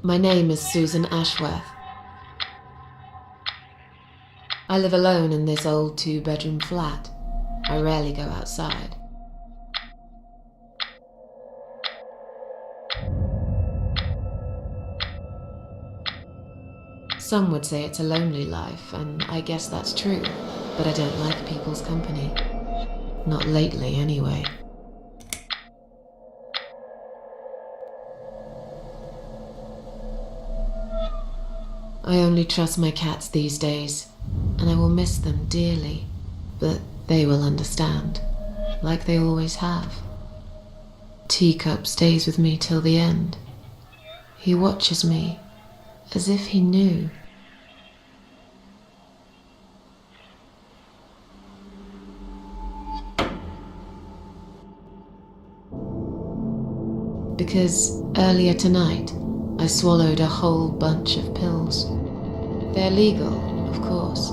My name is Susan Ashworth. I live alone in this old 2-bedroom flat. I rarely go outside. Some would say it's a lonely life, and I guess that's true, but I don't like people's company. Not lately, anyway. I only trust my cats these days, and I will miss them dearly, but they will understand, like they always have. Teacup stays with me till the end. He watches me, as if he knew. Because earlier tonight, I swallowed a whole bunch of pills. They're legal, of course,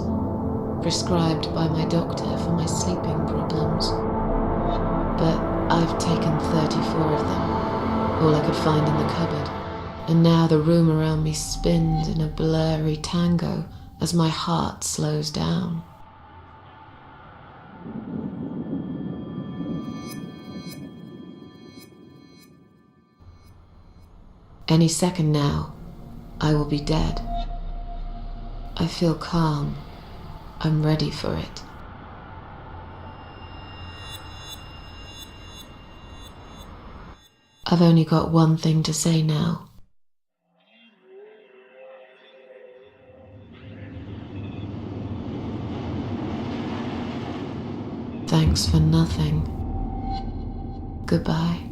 prescribed by my doctor for my sleeping problems. But I've taken 34 of them, all I could find in the cupboard, and now the room around me spins in a blurry tango as my heart slows down. Any second now, I will be dead. I feel calm. I'm ready for it. I've only got one thing to say now. Thanks for nothing. Goodbye.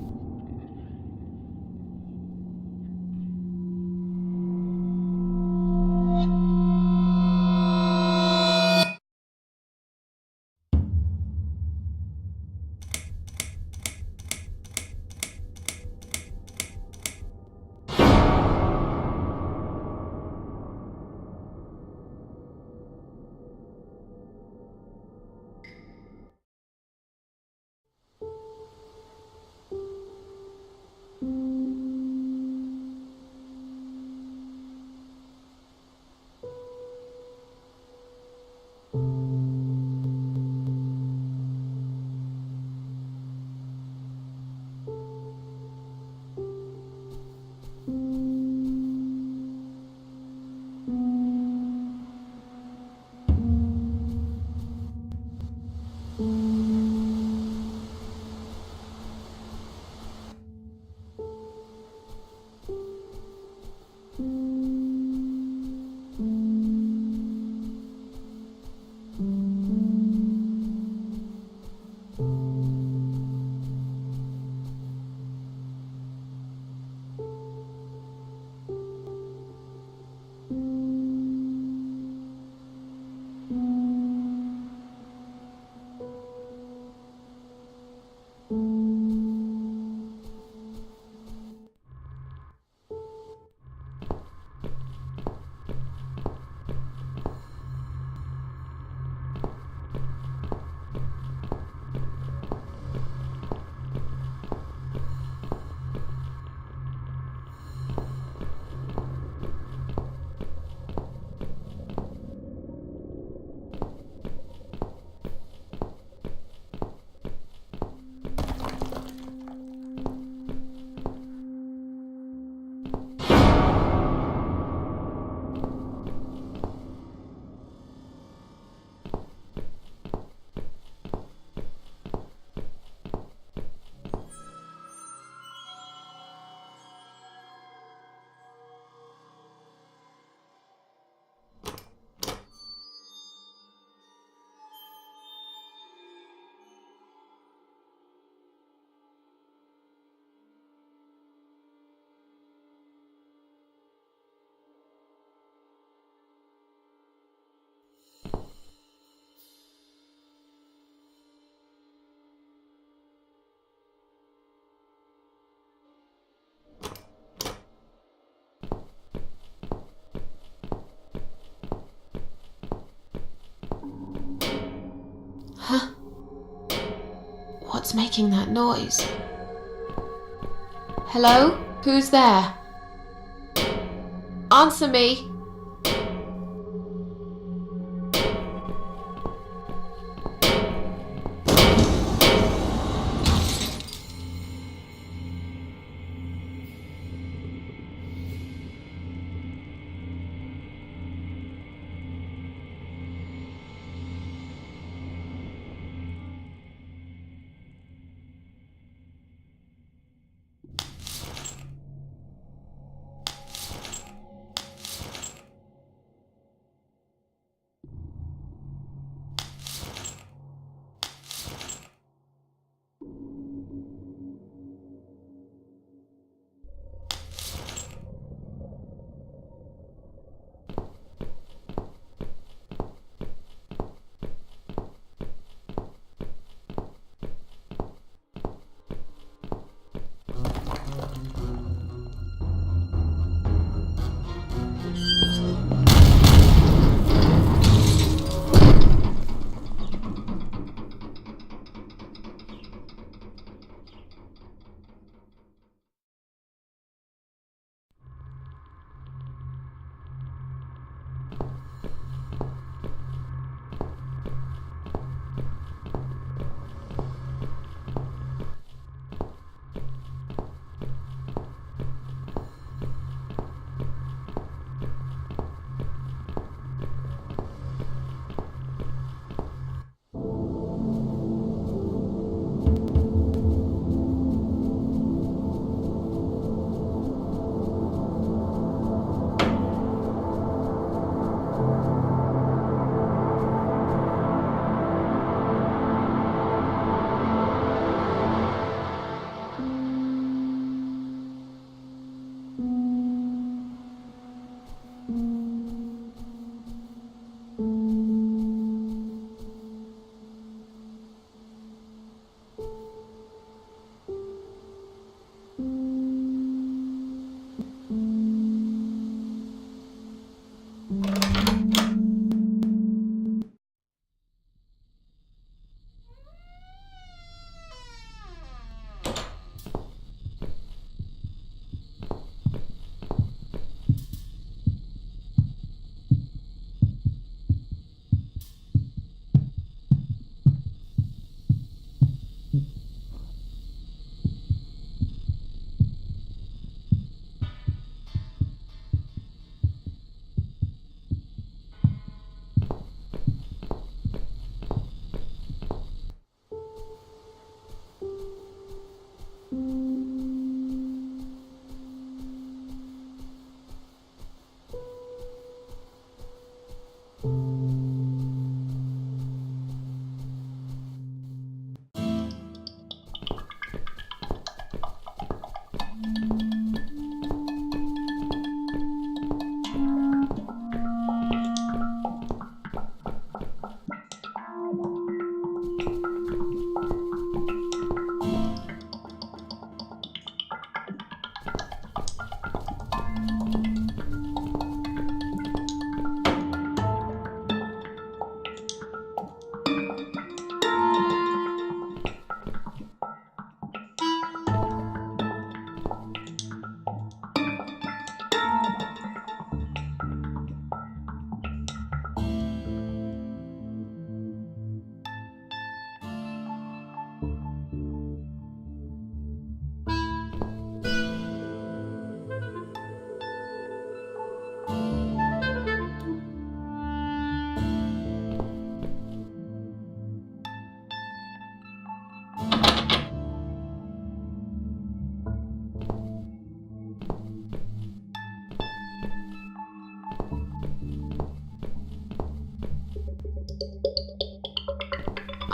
Huh? What's making that noise? Hello? Who's there? Answer me!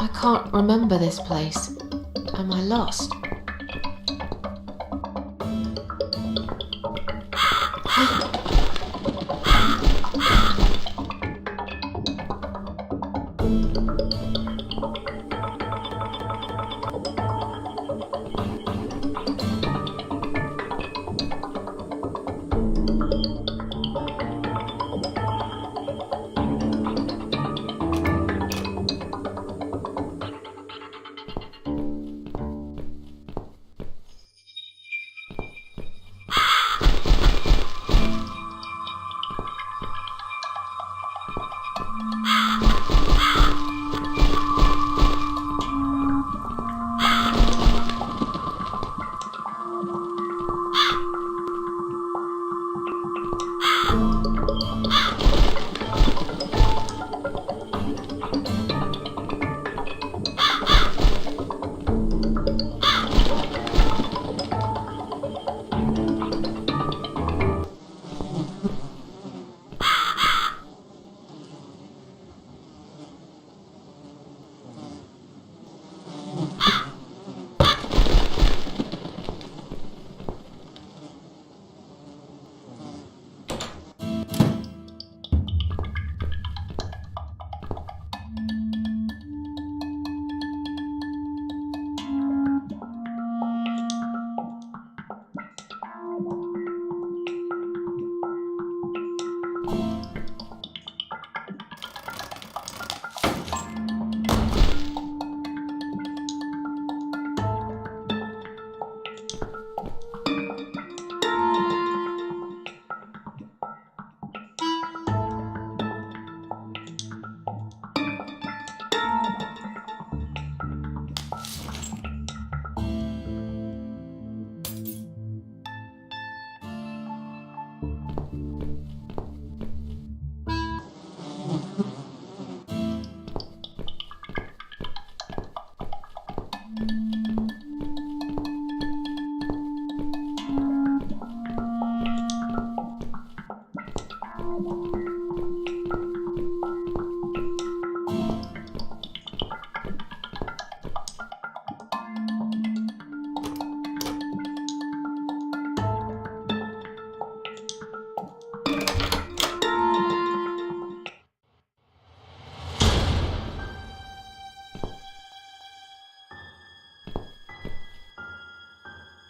I can't remember this place. Am I lost?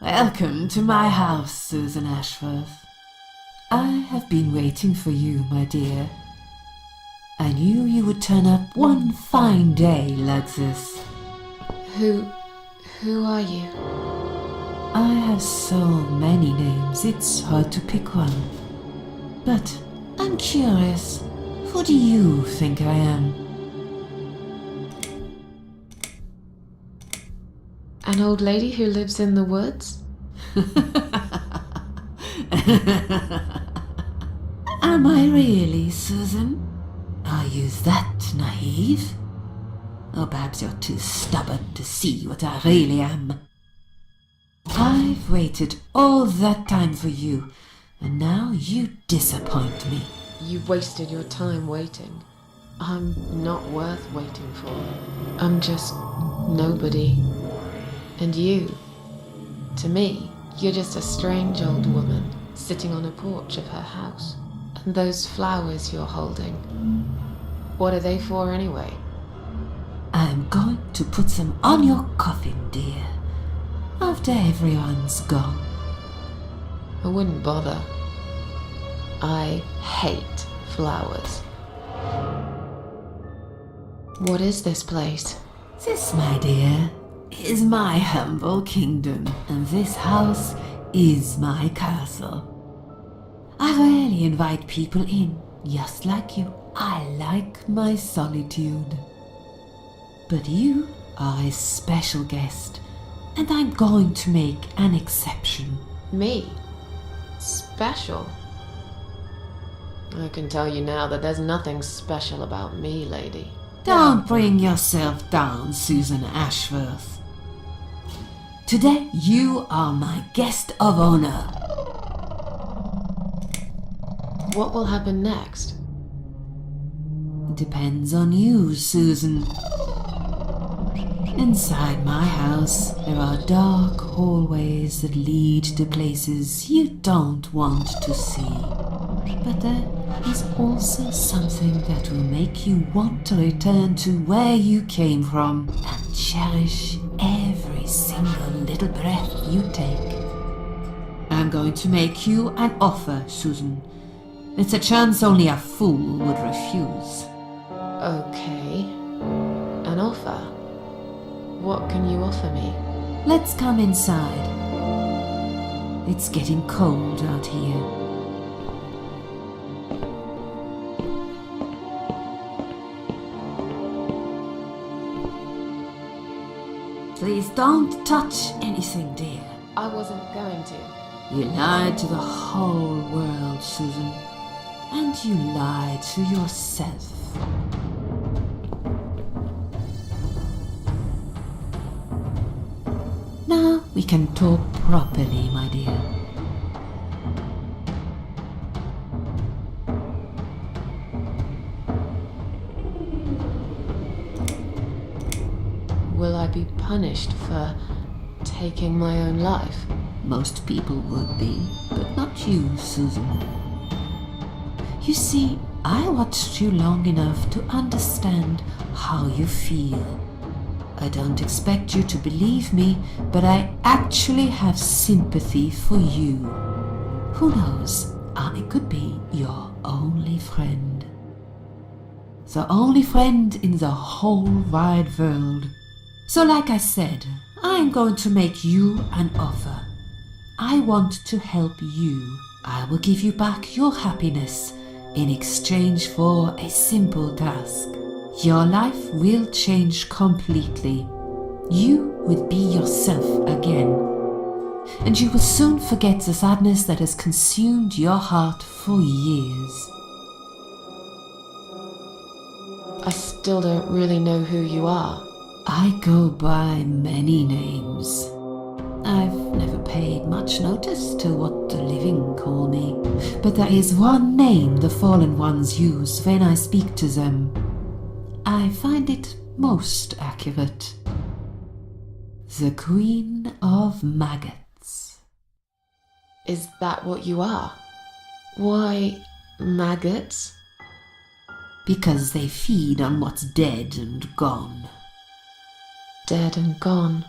Welcome to my house, Susan Ashworth. I have been waiting for you, my dear. I knew you would turn up one fine day like this. Who are you? I have so many names, it's hard to pick one. But I'm curious, who do you think I am? An old lady who lives in the woods? Am I really, Susan? Are you that naive? Or perhaps you're too stubborn to see what I really am. I've waited all that time for you, and now you disappoint me. You wasted your time waiting. I'm not worth waiting for. I'm just nobody. And you, to me, you're just a strange old woman sitting on a porch of her house. And those flowers you're holding, what are they for anyway? I'm going to put some on your coffin, dear, after everyone's gone. I wouldn't bother. I hate flowers. What is this place? This, my dear, is my humble kingdom, and this house is my castle. I rarely invite people in, just like you. I like my solitude. But you are a special guest, and I'm going to make an exception. Me? Special? I can tell you now that there's nothing special about me, lady. Don't bring yourself down, Susan Ashworth. Today you are my guest of honor. What will happen next? Depends on you, Susan. Inside my house, there are dark hallways that lead to places you don't want to see. But there is also something that will make you want to return to where you came from and cherish every single little breath you take. I'm going to make you an offer, Susan. It's a chance only a fool would refuse. Okay. An offer? What can you offer me? Let's come inside. It's getting cold out here. Please don't touch anything, dear. I wasn't going to. You lied to the whole world, Susan. And you lied to yourself. Now we can talk properly, my dear. Will I be punished for taking my own life? Most people would be, but not you, Susan. You see, I watched you long enough to understand how you feel. I don't expect you to believe me, but I actually have sympathy for you. Who knows, I could be your only friend. The only friend in the whole wide world. So like I said, I'm going to make you an offer. I want to help you. I will give you back your happiness in exchange for a simple task. Your life will change completely. You will be yourself again. And you will soon forget the sadness that has consumed your heart for years. I still don't really know who you are. I go by many names. I've never paid much notice to what the living call me, but there is one name the fallen ones use when I speak to them. I find it most accurate. The Queen of Maggots. Is that what you are? Why, maggots? Because they feed on what's dead and gone. Dead and gone.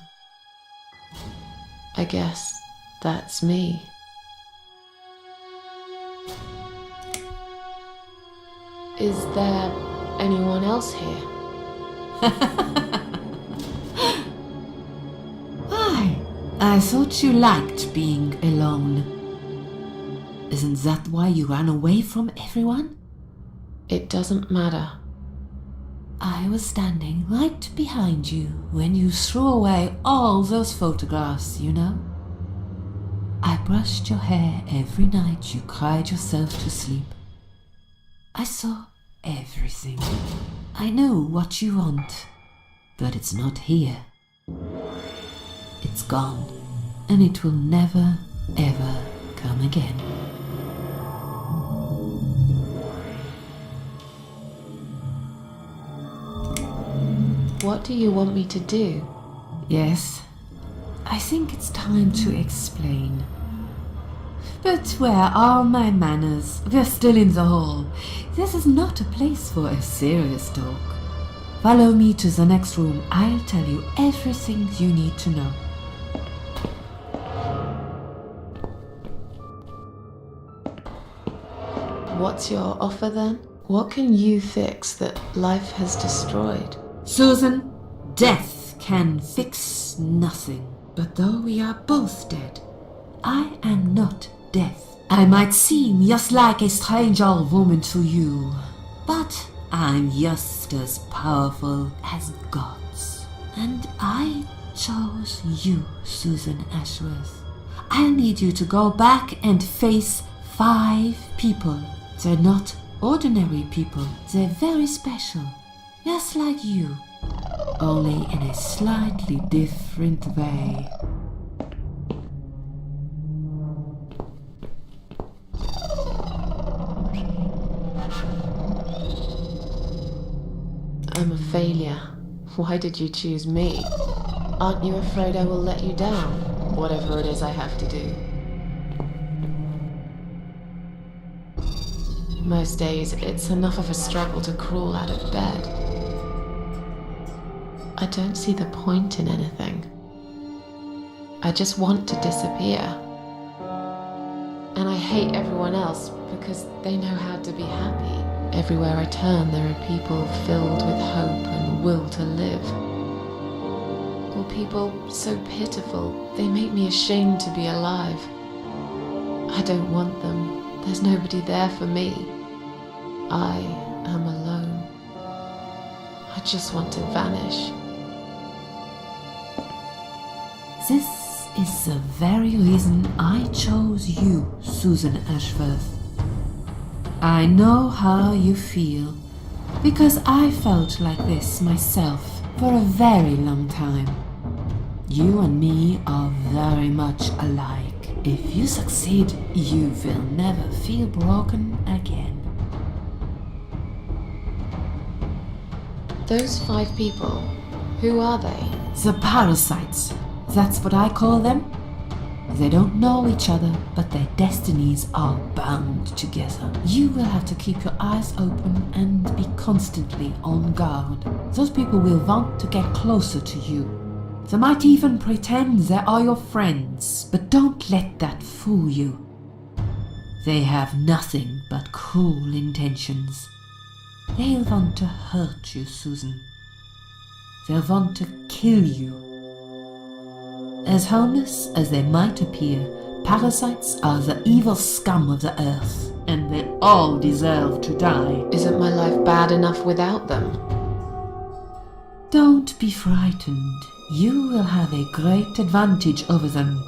I guess That's me. Is there anyone else here? I thought you liked being alone. Isn't that why you ran away from everyone? It doesn't matter. I was standing right behind you when you threw away all those photographs, you know? I brushed your hair every night you cried yourself to sleep. I saw everything. I know what you want, but it's not here. It's gone, and it will never, ever come again. What do you want me to do? Yes, I think it's time to explain. But where are my manners? We're still in the hall. This is not a place for a serious talk. Follow me to the next room. I'll tell you everything you need to know. What's your offer then? What can you fix that life has destroyed? Susan, death can fix nothing. But though we are both dead, I am not death. I might seem just like a strange old woman to you, but I'm just as powerful as gods. And I chose you, Susan Ashworth. I'll need you to go back and face 5 people. They're not ordinary people. They're very special. Just like you. Only in a slightly different way. I'm a failure. Why did you choose me? Aren't you afraid I will let you down, whatever it is I have to do? Most days, it's enough of a struggle to crawl out of bed. I don't see the point in anything. I just want to disappear. And I hate everyone else because they know how to be happy. Everywhere I turn, there are people filled with hope and will to live. Or people so pitiful, they make me ashamed to be alive. I don't want them. There's nobody there for me. I am alone. I just want to vanish. This is the very reason I chose you, Susan Ashworth. I know how you feel, because I felt like this myself for a very long time. You and me are very much alike. If you succeed, you will never feel broken again. Those 5 people, who are they? The parasites. That's what I call them. They don't know each other, but their destinies are bound together. You will have to keep your eyes open and be constantly on guard. Those people will want to get closer to you. They might even pretend they are your friends, but don't let that fool you. They have nothing but cruel intentions. They'll want to hurt you, Susan. They'll want to kill you. As harmless as they might appear, parasites are the evil scum of the earth, and they all deserve to die. Isn't my life bad enough without them? Don't be frightened. You will have a great advantage over them.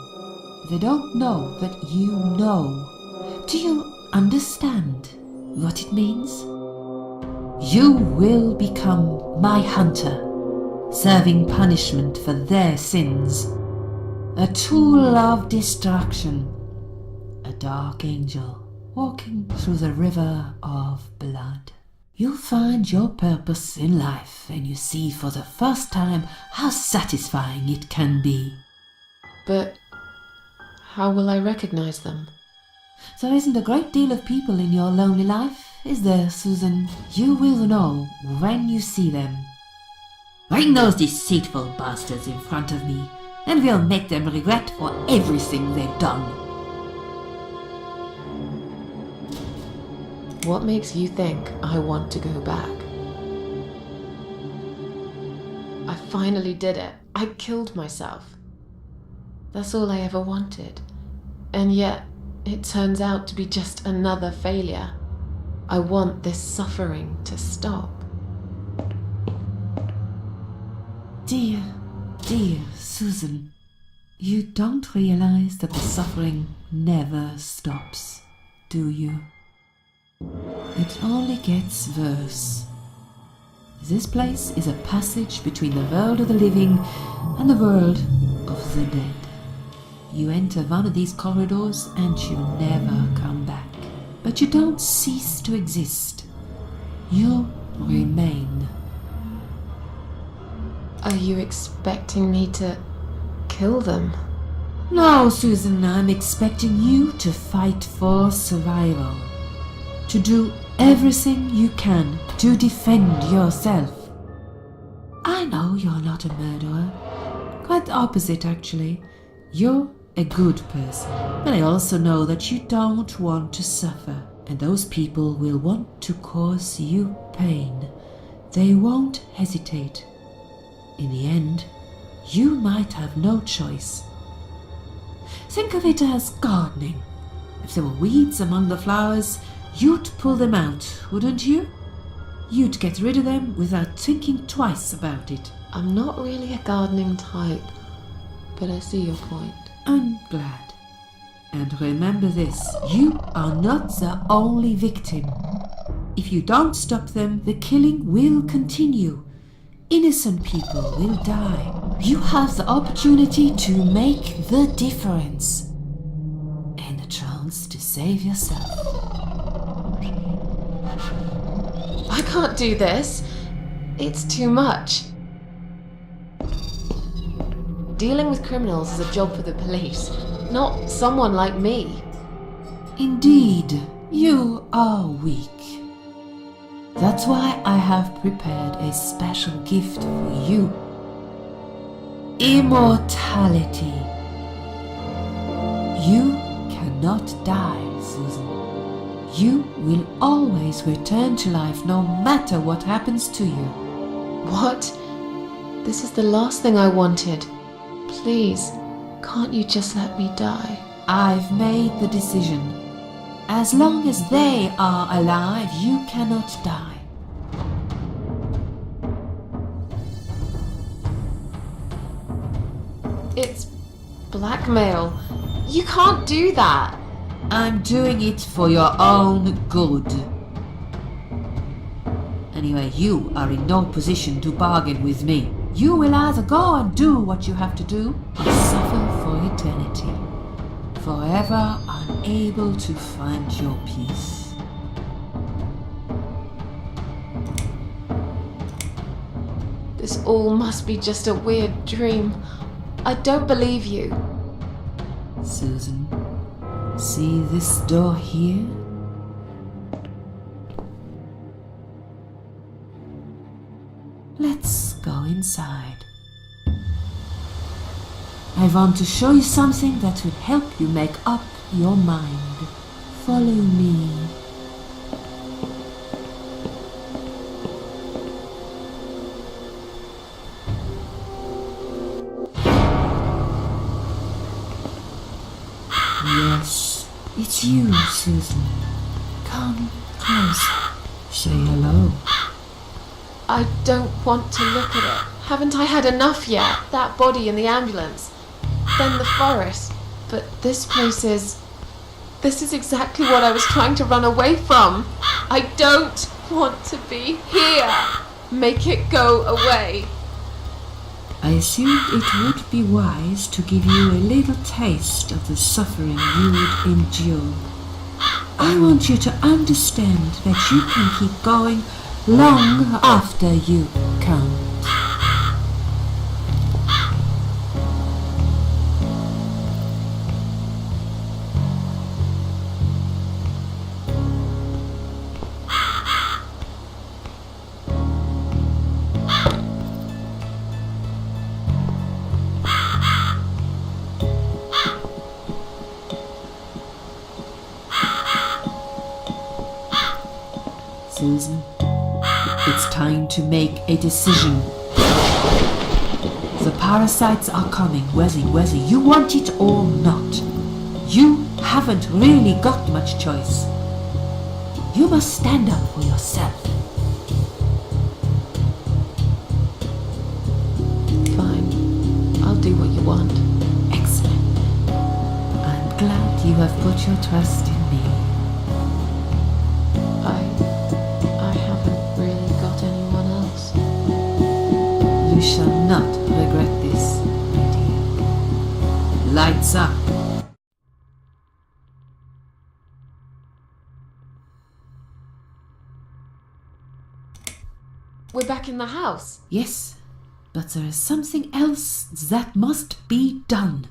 They don't know that you know. Do you understand what it means? You will become my hunter, serving punishment for their sins. A tool of destruction. A dark angel walking through the river of blood. You'll find your purpose in life, and you see for the first time how satisfying it can be. But how will I recognize them? There isn't a great deal of people in your lonely life, is there, Susan? You will know when you see them. Bring those deceitful bastards in front of me. and we'll make them regret for everything they've done. What makes you think I want to go back? I finally did it. I killed myself. That's all I ever wanted. And yet, it turns out to be just another failure. I want this suffering to stop. Dear, dear Susan, you don't realize that the suffering never stops, do you? It only gets worse. This place is a passage between the world of the living and the world of the dead. You enter one of these corridors and you never come back. But you don't cease to exist. You remain. Are you expecting me to kill them? No, Susan, I'm expecting you to fight for survival. To do everything you can to defend yourself. I know you're not a murderer. Quite the opposite, actually. You're a good person. But I also know that you don't want to suffer. And those people will want to cause you pain. They won't hesitate. In the end, you might have no choice. Think of it as gardening. If there were weeds among the flowers, you'd pull them out, wouldn't you? You'd get rid of them without thinking twice about it. I'm not really a gardening type, but I see your point. I'm glad. And remember this, you are not the only victim. If you don't stop them, the killing will continue. Innocent people will die. You have the opportunity to make the difference. And a chance to save yourself. I can't do this. It's too much. Dealing with criminals is a job for the police, not someone like me. Indeed, you are weak. That's why I have prepared a special gift for you. Immortality. You cannot die, Susan. You will always return to life no matter what happens to you. What? This is the last thing I wanted. Please, can't you just let me die? I've made the decision. As long as they are alive, you cannot die. It's blackmail. You can't do that. I'm doing it for your own good. Anyway, you are in no position to bargain with me. You will either go and do what you have to do, or suffer for eternity. Forever unable to find your peace. This all must be just a weird dream. I don't believe you. Susan, see this door here? Let's go inside. I want to show you something that will help you make up your mind. Follow me. Yes, it's you, Susan. Come close. Say hello. I don't want to look at it. Haven't I had enough yet? That body in the ambulance. Then the forest. But this place is... This is exactly what I was trying to run away from. I don't want to be here. Make it go away. I assumed it would be wise to give you a little taste of the suffering you would endure. I want you to understand that you can keep going long after you can't. Susan. It's time to make a decision. The parasites are coming, whether you want it or not. You haven't really got much choice. You must stand up for yourself. Fine. I'll do what you want. Excellent. I'm glad you have put your trust in me. I haven't really got anyone else. You shall not regret this, my dear. Lights up. We're back in the house. Yes, but there is something else that must be done.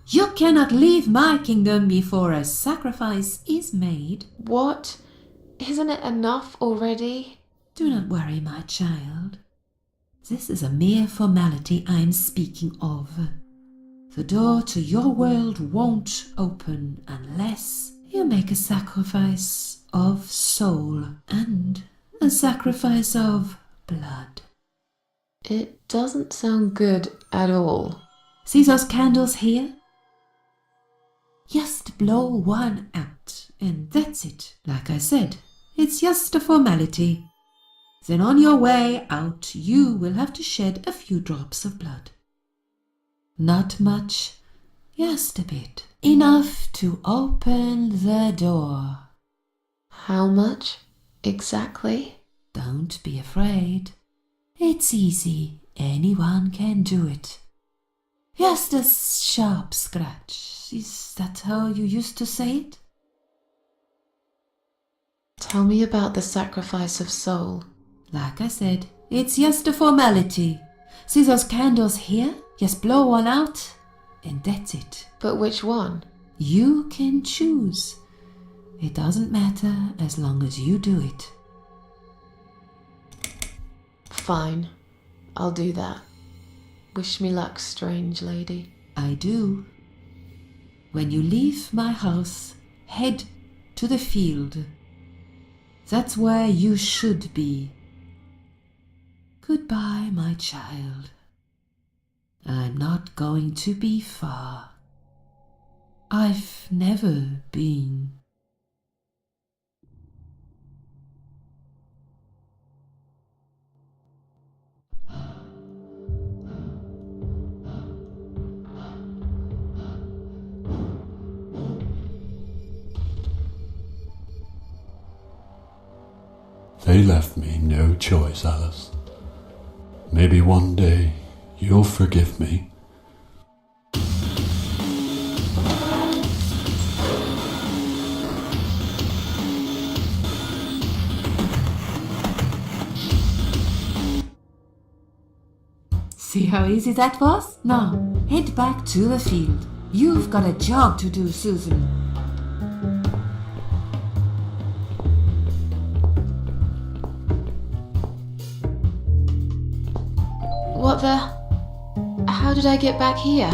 You cannot leave my kingdom before a sacrifice is made. What? Isn't it enough already? Do not worry, my child. This is a mere formality I'm speaking of. The door to your world won't open unless you make a sacrifice of soul and a sacrifice of blood. It doesn't sound good at all. See those candles here? Just blow one out, and that's it. Like I said, it's just a formality. Then on your way out, you will have to shed a few drops of blood. Not much, just a bit. Enough to open the door. How much exactly? Don't be afraid. It's easy. Anyone can do it. Just a sharp scratch. Is that how you used to say it? Tell me about the sacrifice of soul. Like I said, it's just a formality. See those candles here? Just blow one out, and that's it. But which one? You can choose. It doesn't matter as long as you do it. Fine. I'll do that. Wish me luck, strange lady. I do. When you leave my house, head to the field. That's where you should be. Goodbye, my child. I'm not going to be far. I've never been. They left me no choice, Alice. Maybe one day you'll forgive me. See how easy that was? Now, head back to the field. You've got a job to do, Susan. What the? How did I get back here?